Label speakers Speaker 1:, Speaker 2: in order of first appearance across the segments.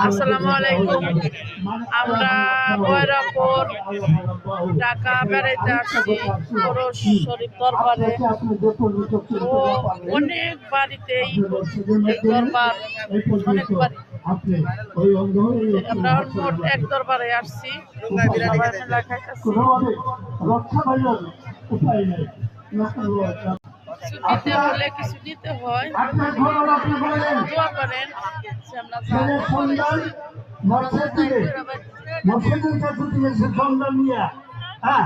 Speaker 1: আসসালামু আলাইকুম। আমরা বয়রাপুর ঢাকা বেড়াইতে আসছি পরশ শরীফ দরবারে। তো অনেক বাড়িতেই এই দরবার, অনেক বাড়ি আমরা মোট এক দরবারে আসছি, সবাই মেলা খাইতেছি। দিতে হলে কিছু দিতে হয়, দোয়া করেন যে আমরা আট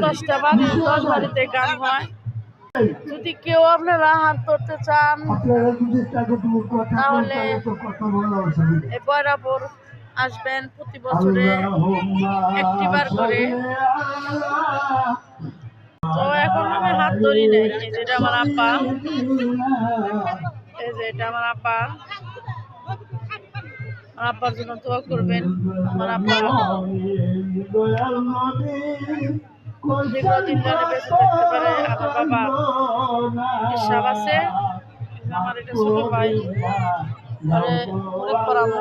Speaker 1: 10টা বাড়ি, 10 বাড়িতে গান হয়। যদি কেউ আপনারা হাত ধরতে চান তাহলে এই বয়রাপুর আসবেন, প্রতি বছরে একটিবার করে। তো এখন আমি হাত ধরি নাই, এই যেটা আমার আব্বা, এই যে এটা আমার আব্বা। আমার আব্বার জন্য দোয়া করবেন। আমার আব্বা দীর্ঘদিন যেন বেঁচে থাকতে পারে। আমার বাবা হিসাব আছে, আমার এটা ছোট ভাই, মুরিদ পড়াবো,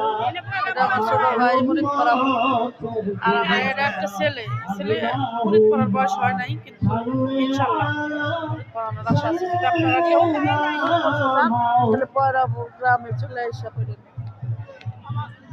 Speaker 1: এটা আমার ছোট ভাই মুরিদ পড়াবো। আর আমার এটা একটা ছেলে মুরিদ পড়ার বয়স হয় নাই, কিন্তু ইনশাল্লাহ মুরিদ পড়ানোর আশা আছে। যদি আপনারা কেউ তাহলে বয়রাপুর গ্রামে চলে আসা